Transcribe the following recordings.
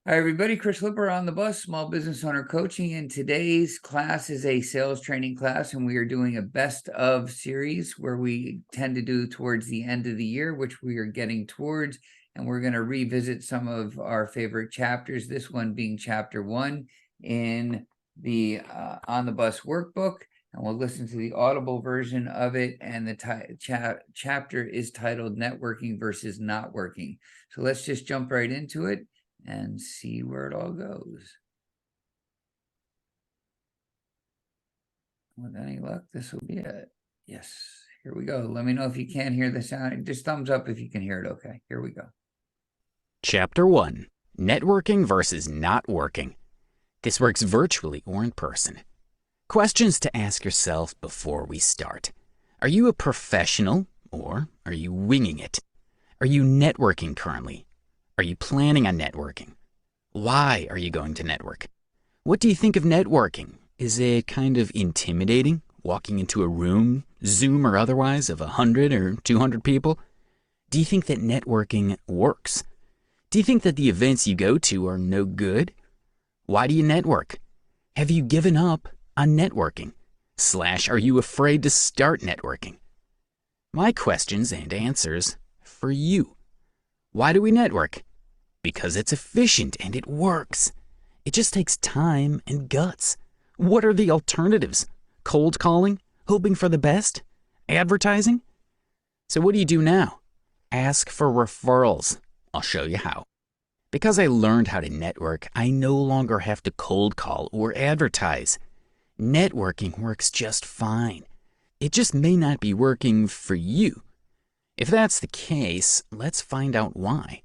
Hi, everybody. Chris Lipper on the bus, small business owner coaching. And today's class is a sales training class, and we are doing a best of series where we tend to do towards the end of the year, which we are getting towards. And we're going to revisit some of our favorite chapters, this one being chapter 1 in the On the Bus workbook. And we'll listen to the audible version of it. And the chapter is titled Networking versus Not Working. So let's just jump right into it and see where it all goes. With any luck, this will be it. Yes, here we go. Let me know if you can't hear the sound. Just thumbs up if you can hear it okay. Here we go. Chapter 1. Networking versus Not Working. This works virtually or in person. Questions to ask yourself before we start. Are you a professional or are you winging it? Are you networking currently? Are you planning on networking? Why are you going to network? What do you think of networking? Is it kind of intimidating, walking into a room, Zoom or otherwise, of 100 or 200 people? Do you think that networking works? Do you think that the events you go to are no good? Why do you network? Have you given up on networking? / are you afraid to start networking? My questions and answers for you. Why do we network? Because it's efficient and it works. It just takes time and guts. What are the alternatives? Cold calling? Hoping for the best? Advertising? So what do you do now? Ask for referrals. I'll show you how. Because I learned how to network, I no longer have to cold call or advertise. Networking works just fine. It just may not be working for you. If that's the case, let's find out why.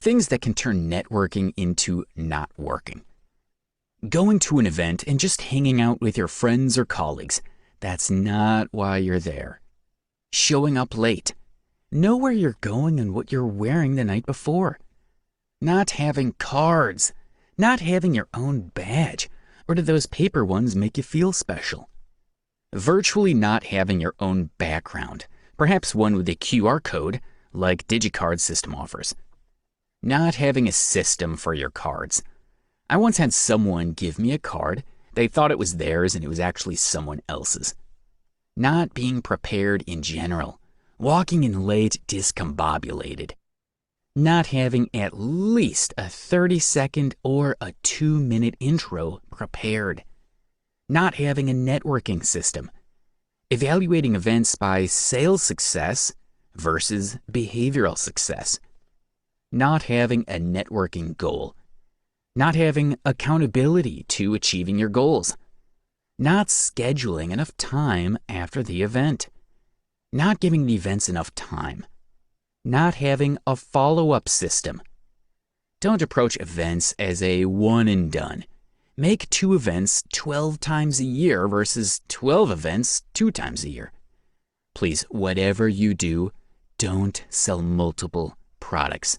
Things that can turn networking into not working. Going to an event and just hanging out with your friends or colleagues, that's not why you're there. Showing up late. Know where you're going and what you're wearing the night before. Not having cards. Not having your own badge. Or do those paper ones make you feel special? Virtually not having your own background. Perhaps one with a QR code, like DigiCard system offers. Not having a system for your cards. I once had someone give me a card. They thought it was theirs and it was actually someone else's. Not being prepared in general. Walking in late discombobulated. Not having at least a 30-second or a 2-minute intro prepared. Not having a networking system. Evaluating events by sales success versus behavioral success. Not having a networking goal. Not having accountability to achieving your goals. Not scheduling enough time after the event. Not giving the events enough time. Not having a follow-up system. Don't approach events as a one and done. Make 2 events 12 times a year versus 12 events 2 times a year. Please, whatever you do, don't sell multiple products.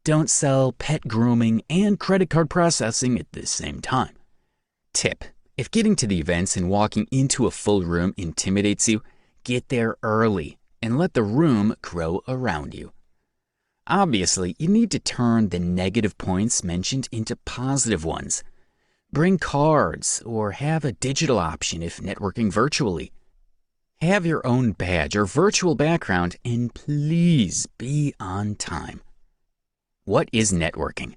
Don't sell pet grooming and credit card processing at the same time. Tip: if getting to the events and walking into a full room intimidates you, get there early and let the room grow around you. Obviously, you need to turn the negative points mentioned into positive ones. Bring cards or have a digital option if networking virtually. Have your own badge or virtual background, and please be on time. What is networking?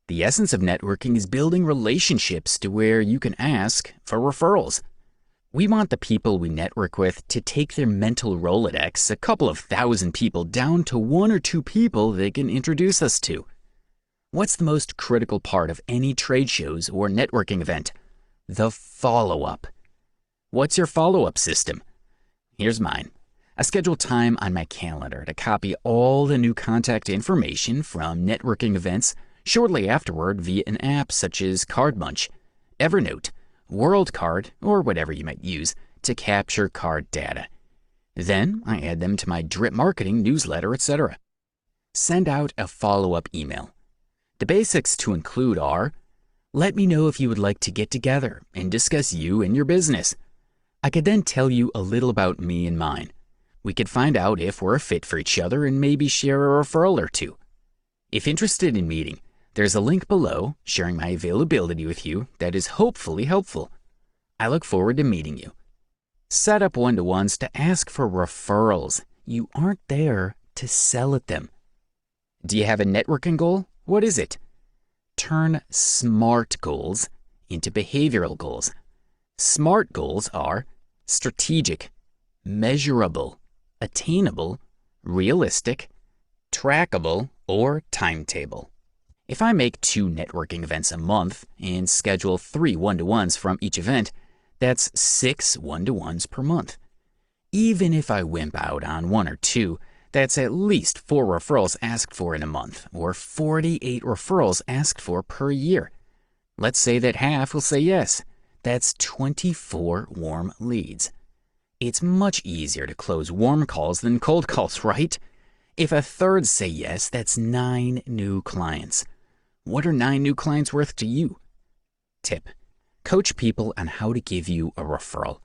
The essence of networking is building relationships to where you can ask for referrals. We want the people we network with to take their mental Rolodex, a couple of thousand people, down to 1 or 2 people they can introduce us to. What's the most critical part of any trade shows or networking event? The follow-up. What's your follow-up system? Here's mine. I schedule time on my calendar to copy all the new contact information from networking events shortly afterward via an app such as CardMunch, Evernote, WorldCard, or whatever you might use to capture card data. Then I add them to my drip marketing newsletter, etc. Send out a follow-up email. The basics to include are: let me know if you would like to get together and discuss you and your business. I could then tell you a little about me and mine. We could find out if we're a fit for each other and maybe share a referral or 2. If interested in meeting, There's a link below sharing my availability with you that is hopefully helpful. I look forward to meeting you. Set up one-to-ones to ask for referrals. You aren't there to sell at them. Do you have a networking goal? What is it? Turn SMART goals into behavioral goals. SMART goals are strategic, measurable, attainable, realistic, trackable, or timetable. If I make 2 networking events a month and schedule 3 one-to-ones from each event, that's 6 one-to-ones per month. Even if I wimp out on 1 or 2, that's at least 4 referrals asked for in a month, or 48 referrals asked for per year. Let's say that half will say yes. That's 24 warm leads. It's much easier to close warm calls than cold calls, right? If a third say yes, that's 9 new clients. What are 9 new clients worth to you? Tip: coach people on how to give you a referral.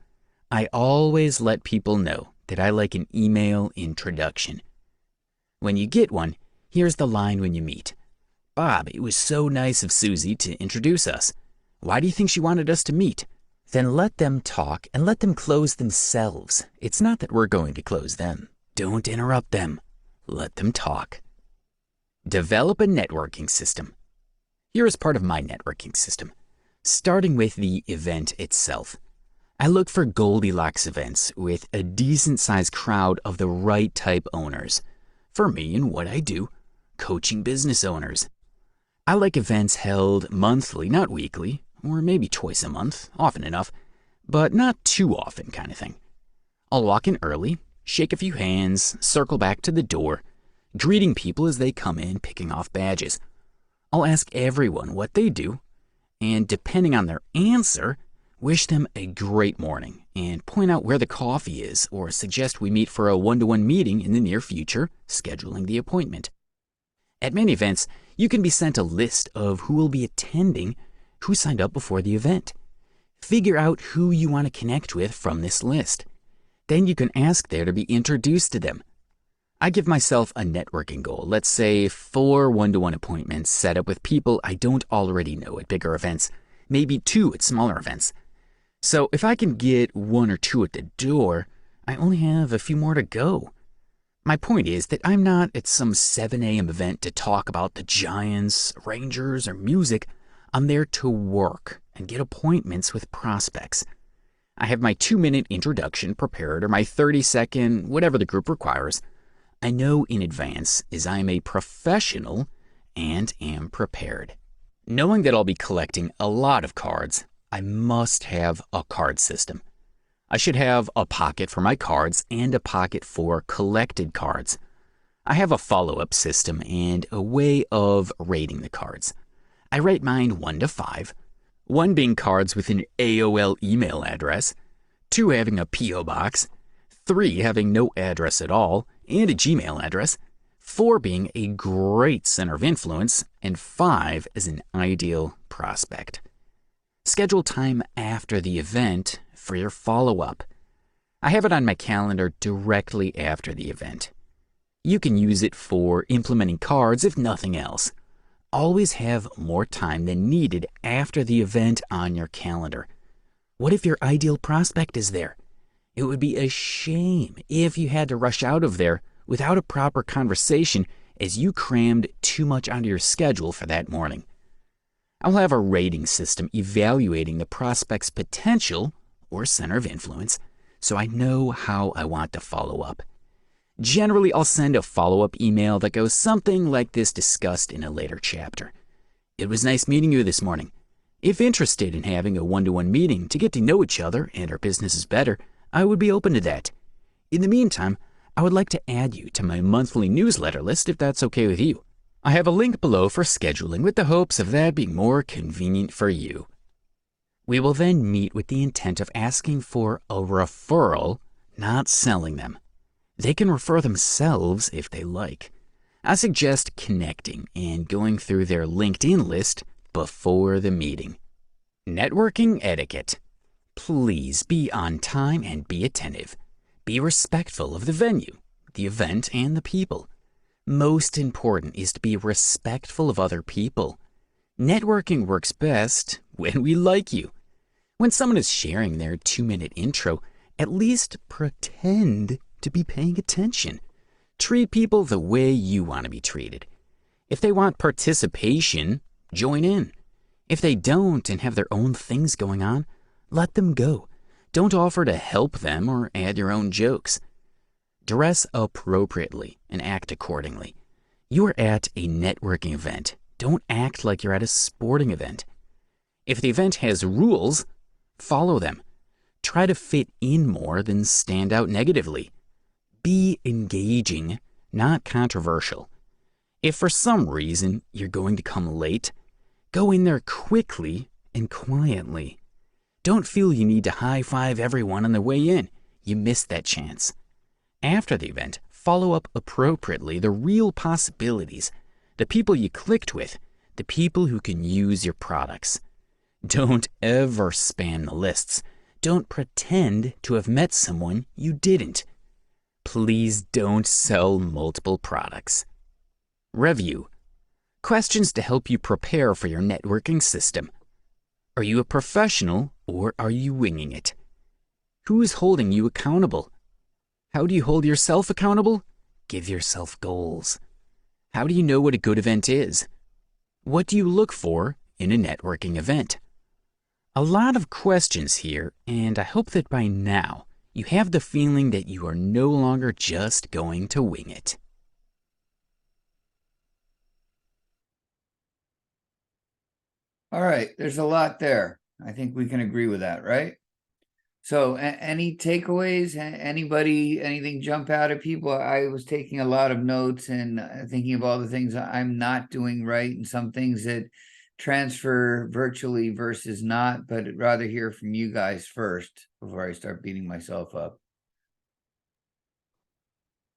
I always let people know that I like an email introduction. When you get one, here's the line when you meet. Bob, it was so nice of Susie to introduce us. Why do you think she wanted us to meet? Then let them talk and let them close themselves. It's not that we're going to close them. Don't interrupt them. Let them talk. Develop a networking system. Here is part of my networking system. Starting with the event itself. I look for Goldilocks events with a decent-sized crowd of the right type owners. For me and what I do, coaching business owners. I like events held monthly, not weekly, or maybe twice a month, often enough, but not too often kind of thing. I'll walk in early, shake a few hands, circle back to the door, greeting people as they come in, picking off badges. I'll ask everyone what they do, and depending on their answer, wish them a great morning and point out where the coffee is or suggest we meet for a one-to-one meeting in the near future, scheduling the appointment. At many events, you can be sent a list of who will be attending, who signed up before the event. Figure out who you want to connect with from this list. Then you can ask there to be introduced to them. I give myself a networking goal, let's say 4 one-to-one appointments set up with people I don't already know at bigger events, maybe 2 at smaller events. So if I can get 1 or 2 at the door, I only have a few more to go. My point is that I'm not at some 7 a.m. event to talk about the Giants, Rangers, or music. I'm there to work and get appointments with prospects. I have my 2-minute introduction prepared or my 30-second, whatever the group requires. I know in advance as I am a professional and am prepared. Knowing that I'll be collecting a lot of cards, I must have a card system. I should have a pocket for my cards and a pocket for collected cards. I have a follow-up system and a way of rating the cards. I rate mine 1 to 5, 1 being cards with an AOL email address, 2 having a P.O. box, 3 having no address at all and a Gmail address, 4 being a great center of influence, and 5 as an ideal prospect. Schedule time after the event for your follow-up. I have it on my calendar directly after the event. You can use it for implementing cards if nothing else. Always have more time than needed after the event on your calendar. What if your ideal prospect is there? It would be a shame if you had to rush out of there without a proper conversation as you crammed too much onto your schedule for that morning. I'll have a rating system evaluating the prospect's potential or center of influence so I know how I want to follow up. Generally, I'll send a follow-up email that goes something like this discussed in a later chapter. It was nice meeting you this morning. If interested in having a one-to-one meeting to get to know each other and our businesses better, I would be open to that. In the meantime, I would like to add you to my monthly newsletter list if that's okay with you. I have a link below for scheduling with the hopes of that being more convenient for you. We will then meet with the intent of asking for a referral, not selling them. They can refer themselves if they like. I suggest connecting and going through their LinkedIn list before the meeting. Networking etiquette. Please be on time and be attentive. Be respectful of the venue, the event, and the people. Most important is to be respectful of other people. Networking works best when we like you. When someone is sharing their 2-minute intro, at least pretend to be paying attention. Treat people the way you want to be treated. If they want participation, join in. If they don't and have their own things going on, let them go. Don't offer to help them or add your own jokes. Dress appropriately and act accordingly. You are at a networking event. Don't act like you're at a sporting event. If the event has rules, follow them. Try to fit in more than stand out negatively. Be engaging, not controversial. If for some reason you're going to come late, go in there quickly and quietly. Don't feel you need to high-five everyone on the way in. You missed that chance. After the event, follow up appropriately the real possibilities, the people you clicked with, the people who can use your products. Don't ever spam the lists. Don't pretend to have met someone you didn't. Please don't sell multiple products. Review. Questions to help you prepare for your networking system. Are you a professional or are you winging it? Who is holding you accountable? How do you hold yourself accountable? Give yourself goals. How do you know what a good event is? What do you look for in a networking event? A lot of questions here, and I hope that by now you have the feeling that you are no longer just going to wing it. All right, there's a lot there. I think we can agree with that, right? So any takeaways? Anybody, anything jump out at people? I was taking a lot of notes and thinking of all the things I'm not doing right and some things that transfer virtually versus not, but I'd rather hear from you guys first before I start beating myself up.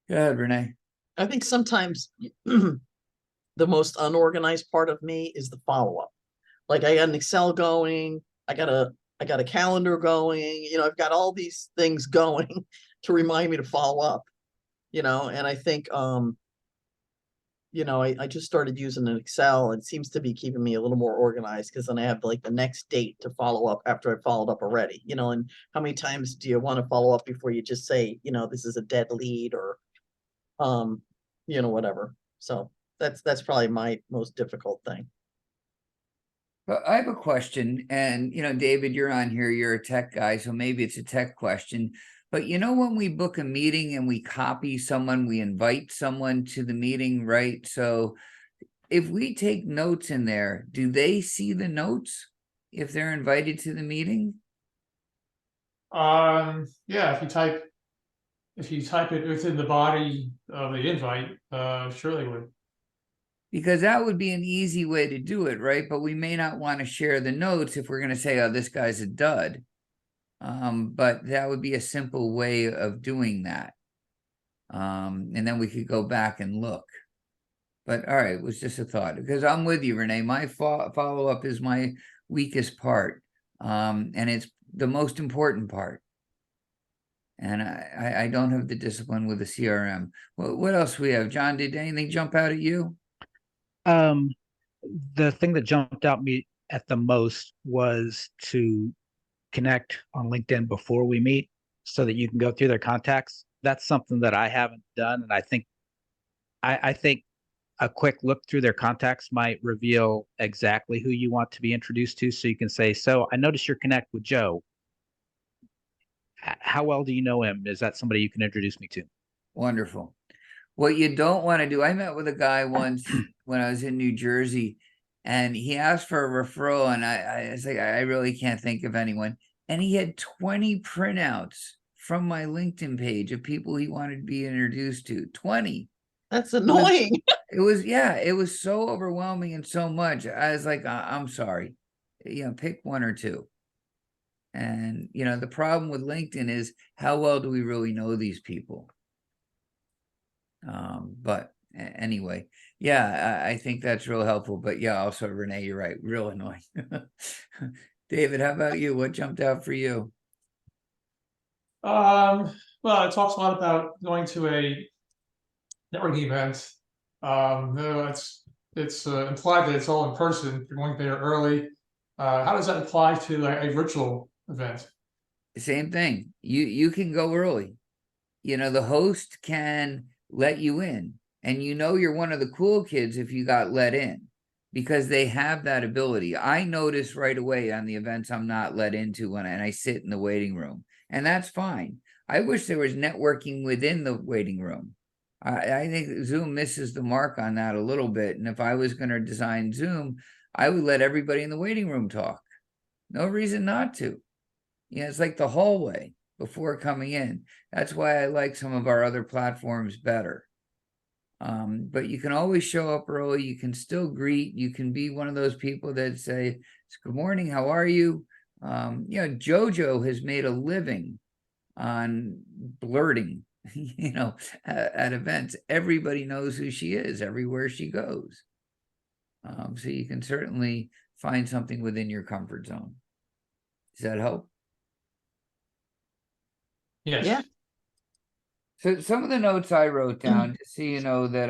Go ahead, Renee. I think sometimes the most unorganized part of me is the follow-up. Like I got an Excel going, I got a calendar going, I've got all these things going to remind me to follow up, and I think I just started using an Excel. It seems to be keeping me a little more organized because then I have like the next date to follow up after I followed up already, and how many times do you want to follow up before you just say, this is a dead lead or whatever. So that's probably my most difficult thing. But I have a question, and David, you're on here, you're a tech guy, so maybe it's a tech question. But when we book a meeting and we copy someone, we invite someone to the meeting, right? So if we take notes in there, do they see the notes if they're invited to the meeting? Yeah, if you type it within the body of the invite, sure they would. Because that would be an easy way to do it, right? But we may not want to share the notes if we're going to say, oh, this guy's a dud. But that would be a simple way of doing that. And then we could go back and look. But all right, it was just a thought. Because I'm with you, Renee. My follow-up is my weakest part. And it's the most important part. And I don't have the discipline with the CRM. What else we have? John, did anything jump out at you? The thing that jumped out me at the most was to connect on LinkedIn before we meet so that you can go through their contacts. That's something that I haven't done. And I think a quick look through their contacts might reveal exactly who you want to be introduced to. So you can say, so I noticed you're connect with Joe. How well do you know him? Is that somebody you can introduce me to? Wonderful. What you don't want to do, I met with a guy once when I was in New Jersey, and he asked for a referral, and I was like, I really can't think of anyone. And he had 20 printouts from my LinkedIn page of people he wanted to be introduced to. 20. That's annoying. It was so overwhelming and so much. I was like, I'm sorry. Pick one or two. And, the problem with LinkedIn is how well do we really know these people? But anyway, yeah, I think that's real helpful. But yeah, also Renee, you're right, real annoying. David, how about you? What jumped out for you? Well, it talks a lot about going to a networking event No, it's implied that it's all in person. You're going there early. How does that apply to a virtual event? Same thing. You can go early. You know, the host can let you in, and you know you're one of the cool kids if you got let in, because they have that ability. I notice right away on the events I'm not let into and I sit in the waiting room, and that's fine. I wish there was networking within the waiting room. I think Zoom misses the mark on that a little bit, and if I was going to design Zoom, I would let everybody in the waiting room talk. No reason not to. You know, it's like the hallway before coming in. That's why I like some of our other platforms better. But you can always show up early. You can still greet. You can be one of those people that say, "Good morning, how are you?" You know, JoJo has made a living on blurting, you know, at events. Everybody knows who she is everywhere she goes. So you can certainly find something within your comfort zone. Does that help? Yes. Yeah. So some of the notes I wrote down, just so you know that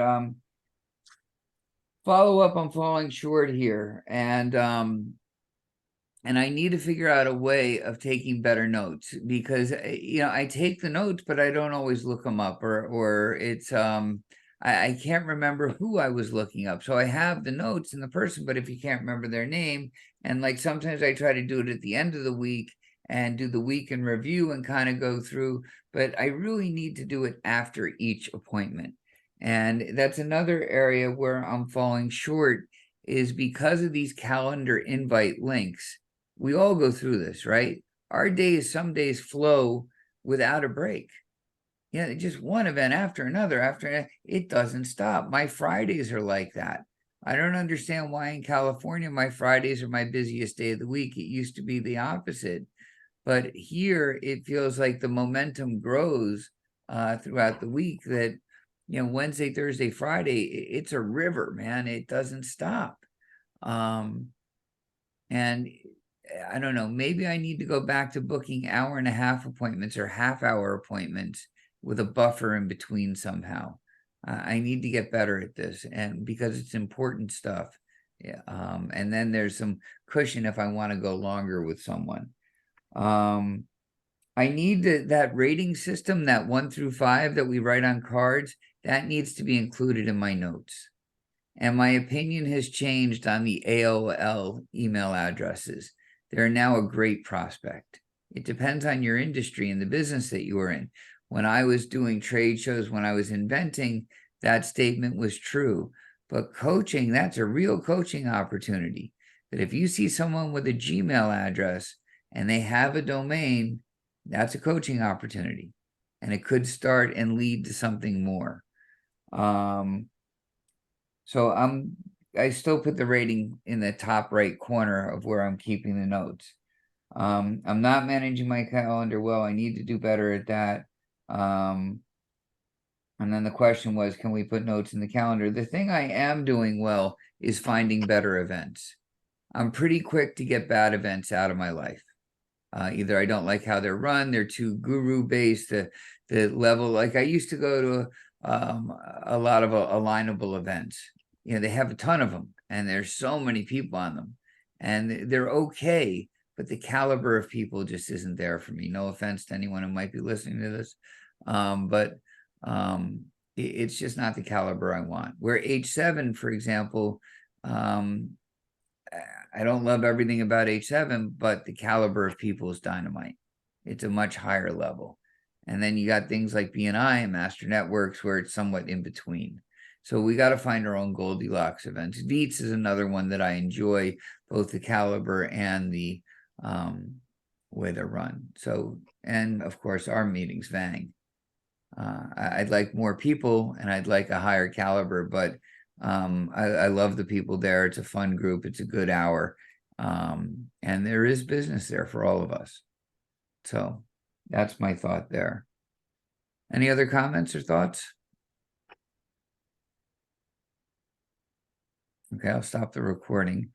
follow up, I'm falling short here, and I need to figure out a way of taking better notes, because you know, I take the notes, but I don't always look them up, or it's I can't remember who I was looking up. So I have the notes and the person, but if you can't remember their name, and like sometimes I try to do it at the end of the week and do the week in review and kind of go through, but I really need to do it after each appointment. And that's another area where I'm falling short, is because of these calendar invite links. We all go through this, right? Our days, some days flow without a break. Yeah, just one event after another, it doesn't stop. My Fridays are like that. I don't understand why in California my Fridays are my busiest day of the week. It used to be the opposite. But here it feels like the momentum grows throughout the week, that, you know, Wednesday, Thursday, Friday, it's a river, man. It doesn't stop. And I don't know, maybe I need to go back to booking hour-and-a-half appointments or half-hour appointments with a buffer in between somehow. I need to get better at this, and because it's important stuff. Yeah, and then there's some cushion if I want to go longer with someone. I need that rating system, that 1 through 5 that we write on cards, that needs to be included in my notes. And my opinion has changed on the AOL email addresses. They're now a great prospect. It depends on your industry and the business that you are in. When I was doing trade shows, when I was inventing, that statement was true. But coaching, that's a real coaching opportunity. That if you see someone with a Gmail address and they have a domain, that's a coaching opportunity. And it could start and lead to something more. So I still put the rating in the top right corner of where I'm keeping the notes. I'm not managing my calendar well. I need to do better at that. And then the question was, can we put notes in the calendar? The thing I am doing well is finding better events. I'm pretty quick to get bad events out of my life. Either I don't like how they're run, they're too guru-based, the level, like I used to go to a lot of alignable events. You know, they have a ton of them, and there's so many people on them, and they're okay, but the caliber of people just isn't there for me. No offense to anyone who might be listening to this, but it's just not the caliber I want. Where H7, for example, I don't love everything about H7, but the caliber of people is dynamite. It's a much higher level. And then you got things like BNI and Master Networks where it's somewhat in between. So we got to find our own Goldilocks events. Beats is another one that I enjoy, both the caliber and the way they're run. So, and of course, our meetings, Vang. I'd like more people and I'd like a higher caliber, but I love the people there. It's a fun group. It's a good hour. And there is business there for all of us. So that's my thought there. Any other comments or thoughts? Okay, I'll stop the recording.